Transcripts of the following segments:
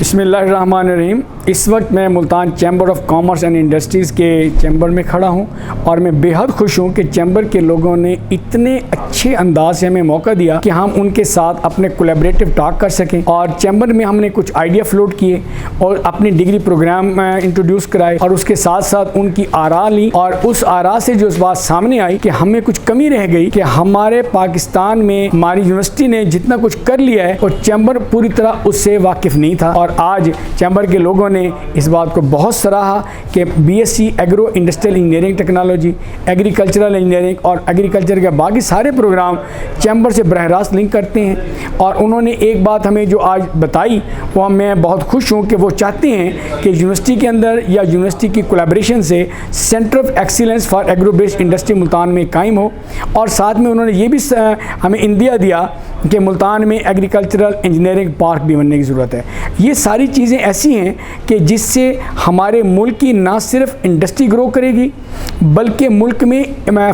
بسم اللہ الرحمن الرحیم۔ اس وقت میں Multan chamber of commerce and industries کے چیمبر میں کھڑا ہوں اور میں بے حد خوش ہوں کہ چیمبر کے لوگوں نے اتنے اچھے انداز سے ہمیں موقع دیا کہ ہم ان کے ساتھ اپنے کولیبریٹو ٹاک کر سکیں، اور چیمبر میں ہم نے کچھ آئیڈیا فلوٹ کیے اور اپنی ڈگری پروگرام انٹروڈیوس کرائے اور اس کے ساتھ ساتھ ان کی آراء لی، اور اس آراء سے جو اس بات سامنے آئی کہ ہمیں کچھ کمی رہ گئی کہ ہمارے پاکستان میں ہماری یونیورسٹی نے جتنا کچھ کر لیا ہے اور چیمبر پوری طرح اس سے واقف نہیں تھا، اور آج چیمبر کے لوگوں نے اس بات کو بہت سراہا کہ B S C agro industrial engineering technology, agricultural engineering اور ایگریکلچر کے باقی سارے پروگرام چیمبر سے براہ راست لنک کرتے ہیں۔ اور انہوں نے ایک بات ہمیں جو آج بتائی وہ میں بہت خوش ہوں کہ وہ چاہتے ہیں کہ یونیورسٹی کے اندر یا یونیورسٹی کی کولیبریشن سے centre of excellence for agro based industry Multan میں قائم ہو، اور ساتھ میں انہوں نے یہ بھی ہمیں اندیا دیا کہ ملتان میں ایگریکلچرل انجینئرنگ پارک بھی بننے کی ضرورت ہے۔ یہ ساری چیزیں ایسی ہیں کہ جس سے ہمارے ملک کی نہ صرف انڈسٹری گرو کرے گی بلکہ ملک میں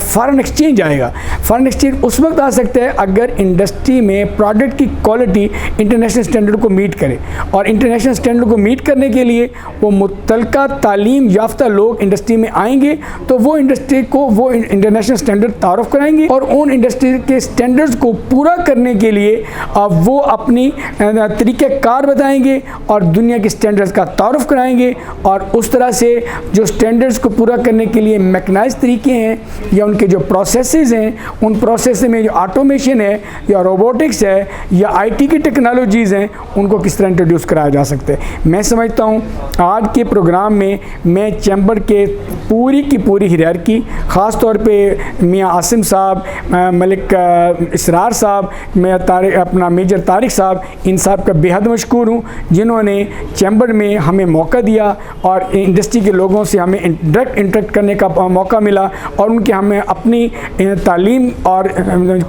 فارن ایکسچینج آئے گا۔ فارن ایکسچینج اس وقت آ سکتا ہے اگر انڈسٹری میں پروڈکٹ کی کوالٹی انٹرنیشنل سٹینڈرڈ کو میٹ کرے، اور انٹرنیشنل سٹینڈرڈ کو میٹ کرنے کے لیے وہ متعلقہ تعلیم یافتہ لوگ انڈسٹری میں آئیں گے تو وہ انڈسٹری کو وہ انٹرنیشنل سٹینڈرڈ تعارف کرائیں گے، اور ان انڈسٹری کے سٹینڈرڈز کو پورا کرنے کے لیے وہ اپنی طریقہ کار بتائیں گے اور دنیا کے سٹینڈرڈز کا تعارف کرائیں گے، اور اس طرح سے جو سٹینڈرڈز کو پورا کرنے کے لیے میکنائز طریقے ہیں یا ان کے جو پروسیسز ہیں، ان پروسیس میں جو آٹومیشن ہے یا روبوٹکس ہے یا آئی ٹی کی ٹیکنالوجیز ہیں، ان کو کس طرح انٹروڈیوس کرایا جا سکتا ہے۔ میں سمجھتا ہوں آج کے پروگرام میں میں چیمبر کے پوری کی پوری ہیرارکی، خاص طور پہ میاں عاصم صاحب، ملک اسرار صاحب، میں اپنا میجر طارق صاحب، ان صاحب کا بے حد مشکور ہوں جنہوں نے چیمبر میں ہمیں موقع دیا اور انڈسٹری کے لوگوں سے ہمیں ڈائریکٹ انٹریکٹ کرنے کا موقع ملا، اور ان کے ہمیں اپنی تعلیم اور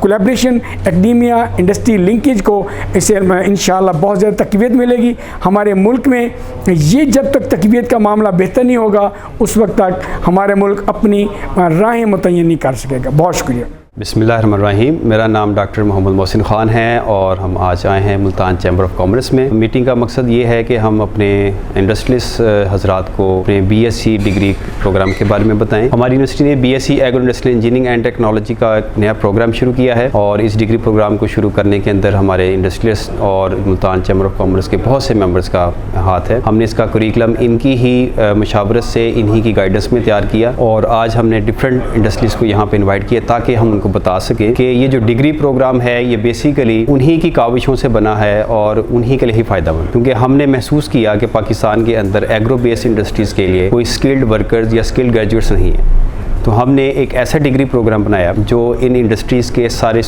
کولیبریشن ایکڈیمیا انڈسٹری لنکیج کو اسے انشاءاللہ بہت زیادہ تقویت ملے گی۔ ہمارے ملک میں یہ جب تک تقویت کا معاملہ بہتر نہیں ہوگا اس وقت تک ہمارے ملک اپنی راہیں متعین نہیں کر سکے گا۔ بہت شکریہ۔ بسم اللہ الرحمن الرحیم۔ میرا نام ڈاکٹر محمد محسن خان ہے اور ہم آج آئے ہیں ملتان چیمبر آف کامرس میں۔ میٹنگ کا مقصد یہ ہے کہ ہم اپنے انڈسٹریلسٹ حضرات کو اپنے B S C degree program کے بارے میں بتائیں۔ ہماری یونیورسٹی نے B S C agro industrial engineering and technology کا ایک نیا پروگرام شروع کیا ہے، اور اس ڈگری پروگرام کو شروع کرنے کے اندر ہمارے انڈسٹریلسٹ اور ملتان چیمبر آف کامرس کے بہت سے ممبرس کا ہاتھ ہے۔ ہم نے اس کا کریکلم ان کی ہی مشاورت سے، انہی کی گائیڈنس میں تیار کیا، اور آج ہم نے ڈفرینٹ انڈسٹریز کو یہاں پہ انوائٹ کیا تاکہ ہم ان کو بتا سکیں کہ یہ جو ڈگری پروگرام ہے یہ بیسیکلی انہی کی کاوشوں سے بنا ہے اور انہی کے لیے ہی فائدہ مند، کیونکہ ہم نے محسوس کیا کہ پاکستان کے اندر ایگرو بیس انڈسٹریز کے لیے کوئی اسکلڈ ورکرز یا اسکلڈ گریجویٹس نہیں ہیں۔ تو ہم نے ایک ایسا ڈگری پروگرام بنایا جو ان انڈسٹریز کے سارے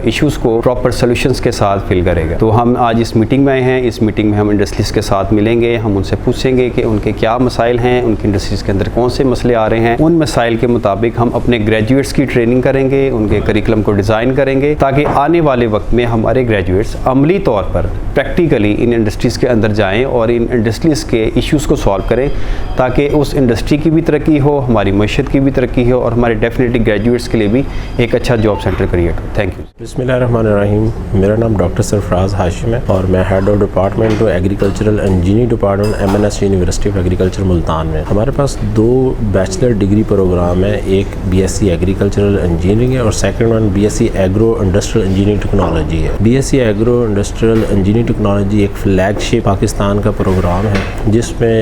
ایشوز کو پراپر سولوشنز کے ساتھ فل کرے گا۔ تو ہم آج اس میٹنگ میں آئے ہیں، اس میٹنگ میں ہم انڈسٹریز کے ساتھ ملیں گے، ہم ان سے پوچھیں گے کہ ان کے کیا مسائل ہیں، ان کی انڈسٹریز کے اندر کون سے مسئلے آ رہے ہیں۔ ان مسائل کے مطابق ہم اپنے گریجویٹس کی ٹریننگ کریں گے، ان کے کریکلم کو ڈیزائن کریں گے تاکہ آنے والے وقت میں ہمارے گریجویٹس عملی طور پر پریکٹیکلی ان انڈسٹریز کے اندر جائیں اور ان انڈسٹریز کے ایشوز کو سالو کریں تاکہ اس انڈسٹری کی بھی ترقی ہو، ہماری معیشت کی بھی ترقی ہو، اور ہمارے ڈیفینیٹلی گریجویٹس کے لیے بھی ایک اچھا job centre create who. Thank you. بسم اللہ الرحمن الرحیم۔ میرا نام ڈاکٹر سرفراز ہاشم ہے اور میں head of department agricultural engineering department MNS university of agriculture Multan میں۔ ہمارے پاس 2 بیچلر ڈگری پروگرام ہیں، ایک BSc ایگریکلچرل انجینئرنگ ہے اور second one BSc agro industrial engineering technology ہے۔ BSc agro industrial engineering technology ایک فلیگ شپ پاکستان کا پروگرام ہے جس میں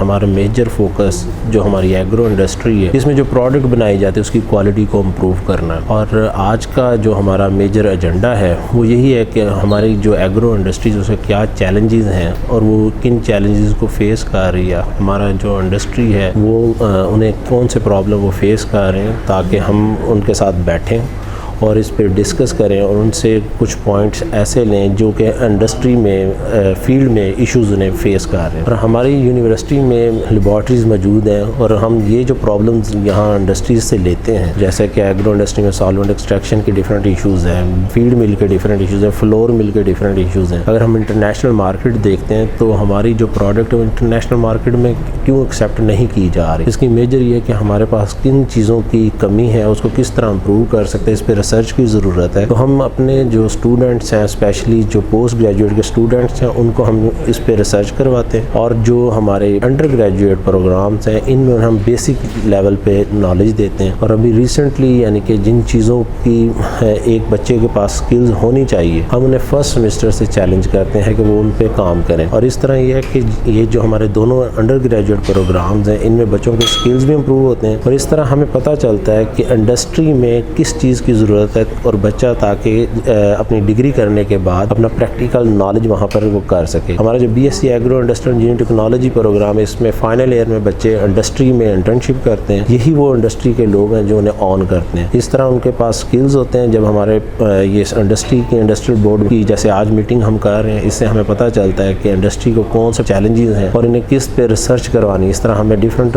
ہمارا میجر فوکس جو ہماری ایگرو انڈسٹری ہے، جس میں جو پروڈکٹ بنائی جاتی ہے اس کی کوالٹی کو امپروو کرنا ہے، اور آج کا جو ہمارا میجر ایجنڈا ہے وہ یہی ہے کہ ہماری جو ایگرو انڈسٹریز اس سے کیا چیلنجز ہیں اور وہ کن چیلنجز کو فیس کر رہی ہے، ہمارا جو انڈسٹری ہے وہ انہیں کون سے پرابلم وہ فیس کر رہے ہیں، تاکہ ہم ان کے ساتھ بیٹھیں اور اس پہ ڈسکس کریں اور ان سے کچھ پوائنٹس ایسے لیں جو کہ انڈسٹری میں فیلڈ میں ایشوز انہیں فیس کر رہے ہیں۔ اور ہماری یونیورسٹی میں لیبارٹریز موجود ہیں اور ہم یہ جو پرابلمز یہاں انڈسٹریز سے لیتے ہیں، جیسے کہ ایگرو انڈسٹری میں سالونٹ ایکسٹریکشن کے ڈفرینٹ ایشوز ہیں، فیڈ مل کے ڈفرینٹ ایشوز ہیں، فلور مل کے ڈفرینٹ ایشوز ہیں۔ اگر ہم انٹرنیشنل مارکیٹ دیکھتے ہیں تو ہماری جو پروڈکٹ انٹرنیشنل مارکیٹ میں کیوں ایکسیپٹ نہیں کی جا رہی، اس کی میجر یہ ہے کہ ہمارے پاس کن چیزوں کی کمی ہے، اس کو کس طرح امپروو کر سکتے ہیں، اس پہ ریسرچ کی ضرورت ہے، تو ہم اپنے جو اسٹوڈنٹس ہیں اسپیشلی جو پوسٹ گریجویٹ کے اسٹوڈنٹس ہیں ان کو ہم اس پہ ریسرچ کرواتے ہیں، اور جو ہمارے انڈر گریجویٹ پروگرامس ہیں ان میں ہم بیسک لیول پہ نالج دیتے ہیں۔ اور ابھی ریسنٹلی یعنی کہ جن چیزوں کی ایک بچے کے پاس سکلز ہونی چاہیے، ہم انہیں فرسٹ سیمسٹر سے چیلنج کرتے ہیں کہ وہ ان پہ کام کریں۔ اور اس طرح یہ ہے کہ یہ جو ہمارے دونوں انڈر گریجویٹ پروگرامز ہیں ان میں بچوں کے سکلز بھی امپروو ہوتے ہیں، اور اس طرح ہمیں پتہ چلتا ہے کہ انڈسٹری میں کس چیز کی ضرورت ہے، اور بچہ تاکہ اپنی ڈگری کرنے کے بعد اپنا پریکٹیکل نالج وہاں پر وہ کر سکے۔ ہمارا جو B S C agro industrial engineering technology program ہے، اس میں فائنل ایئر میں بچے انڈسٹری میں انٹرنشپ کرتے ہیں، یہی وہ انڈسٹری کے لوگ ہیں جو انہیں آن کرتے ہیں۔ اس طرح ان کے پاس سکلز ہوتے ہیں۔ جب ہمارے یہ انڈسٹری کی انڈسٹریل بورڈ کی جیسے آج میٹنگ ہم کر رہے ہیں، اس سے ہمیں پتہ چلتا ہے کہ انڈسٹری کو کون سے چیلنجز ہیں اور انہیں کس پہ ریسرچ کروانی، اس طرح ہمیں ڈفرینٹ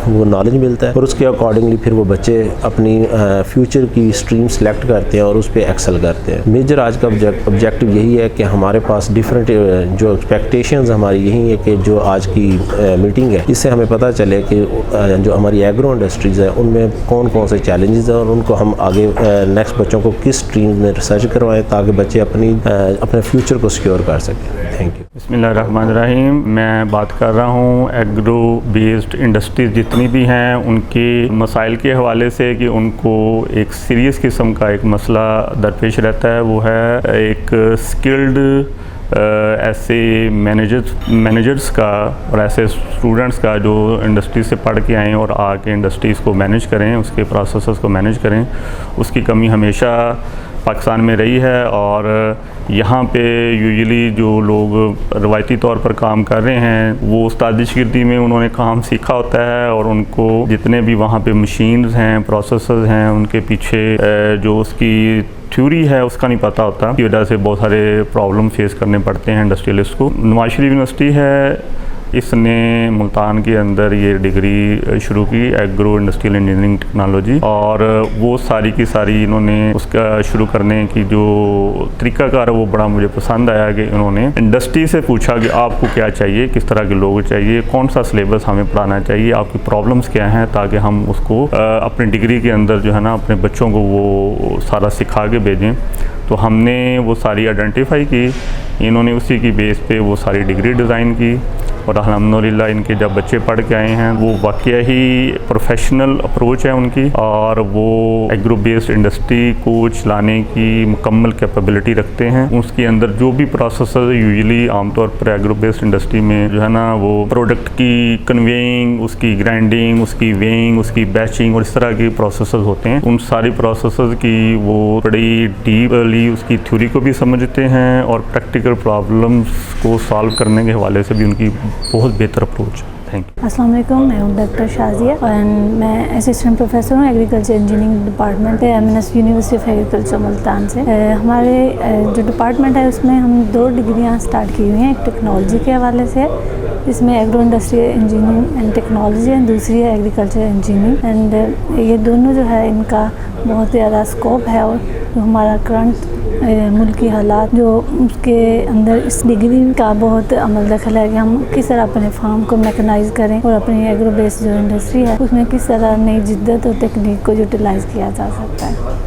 وہ نالج ملتا ہے، اور اس کے اکارڈنگلی پھر وہ بچے اپنی فیوچر کی اسٹریم سلیکٹ کرتے ہیں اور اس پہ ایکسل کرتے ہیں۔ میجر آج کا آبجیکٹو یہی ہے کہ ہمارے پاس ڈفرینٹ جو ایکسپیکٹیشنز ہماری یہی ہے کہ جو آج کی میٹنگ ہے اس سے ہمیں پتہ چلے کہ جو ہماری ایگرو انڈسٹریز ہیں ان میں کون کون سے چیلنجز ہیں، اور ان کو ہم آگے نیکسٹ بچوں کو کس اسٹریم میں ریسرچ کروائیں تاکہ بچے اپنے فیوچر کو سیکیور کر سکیں۔ Thank you. بسم اللہ الرحمن الرحیم۔ میں بات کر رہا ہوں ایگرو بیسڈ انڈسٹریز جتنی بھی ہیں ان کے مسائل کے حوالے سے، کہ ان کو ایک سیریس قسم کا ایک مسئلہ درپیش رہتا ہے، وہ ہے ایک اسکلڈ ایسے مینیجرز کا اور ایسے اسٹوڈنٹس کا جو انڈسٹری سے پڑھ کے آئیں اور آ کے انڈسٹریز کو مینیج کریں، اس کے پروسیسز کو مینیج کریں۔ اس کی کمی ہمیشہ پاکستان میں رہی ہے، اور یہاں پہ یوزلی جو لوگ روایتی طور پر کام کر رہے ہیں وہ استادی شاگردی میں انہوں نے کام سیکھا ہوتا ہے، اور ان کو جتنے بھی وہاں پہ مشینز ہیں، پروسیسز ہیں، ان کے پیچھے جو اس کی تھیوری ہے اس کا نہیں پتہ ہوتا، کی وجہ سے بہت سارے پرابلم فیس کرنے پڑتے ہیں انڈسٹریلسٹ کو۔ نواز شریف یونیورسٹی ہے، اس نے ملتان کے اندر یہ ڈگری شروع کی ایگرو انڈسٹریل انجینئرنگ ٹیکنالوجی، اور وہ ساری کی ساری انہوں نے اس کا شروع کرنے کی جو طریقہ کار ہے وہ بڑا مجھے پسند آیا، کہ انہوں نے انڈسٹری سے پوچھا کہ آپ کو کیا چاہیے، کس طرح کے لوگ چاہیے، کون سا سلیبس ہمیں پڑھانا چاہیے، آپ کی پرابلمس کیا ہیں، تاکہ ہم اس کو اپنی ڈگری کے اندر جو ہے نا اپنے بچوں کو وہ سارا سکھا کے بھیجیں۔ تو ہم نے وہ ساری آئیڈینٹیفائی کی، انہوں نے اسی کی بیس پہ وہ ساری ڈگری ڈیزائن کی، اور الحمدللہ ان کے جب بچے پڑھ کے آئے ہیں وہ واقعی ہی پروفیشنل اپروچ ہے ان کی، اور وہ ایگرو بیسڈ انڈسٹری کو چلانے کی مکمل کیپیبلٹی رکھتے ہیں۔ اس کے اندر جو بھی پروسیسز یوزلی عام طور پر ایگرو بیسڈ انڈسٹری میں جو ہے نا وہ پروڈکٹ کی کنویئنگ، اس کی گرائنڈنگ، اس کی ویئنگ، اس کی بیچنگ اور اس طرح کی پروسیسز ہوتے ہیں، ان ساری پروسیسز کی وہ بڑی ڈیپلی اس کی تھیوری کو بھی سمجھتے ہیں، اور پریکٹیکل پرابلمس کو سالو کرنے کے حوالے سے بھی ان کی بہت بہتر اپروچ ہے۔ Thank you. السلام علیکم، میں ہوں ڈاکٹر شازیہ، اور میں اسسٹنٹ پروفیسر ہوں agriculture engineering department MNS university of agriculture Multan سے۔ ہمارے جو ڈپارٹمنٹ ہے اس میں ہم 2 ڈگریاں سٹارٹ کی ہوئی ہیں، ایک ٹیکنالوجی کے حوالے سے، اس میں agro industry engineering and technology, and دوسری ہے ایگریکلچر انجینئرنگ، اینڈ یہ دونوں جو ہے ان کا بہت زیادہ اسکوپ ہے، اور جو ہمارا کرنٹ ملکی حالات جو اس کے اندر اس ڈگری کا بہت عمل دخل ہے کہ ہم کس طرح اپنے فارم کو میکنائز کریں، اور اپنی ایگرو بیس جو انڈسٹری ہے اس میں کس طرح نئی جدت اور تکنیک کو یوٹیلائز کیا جا سکتا ہے۔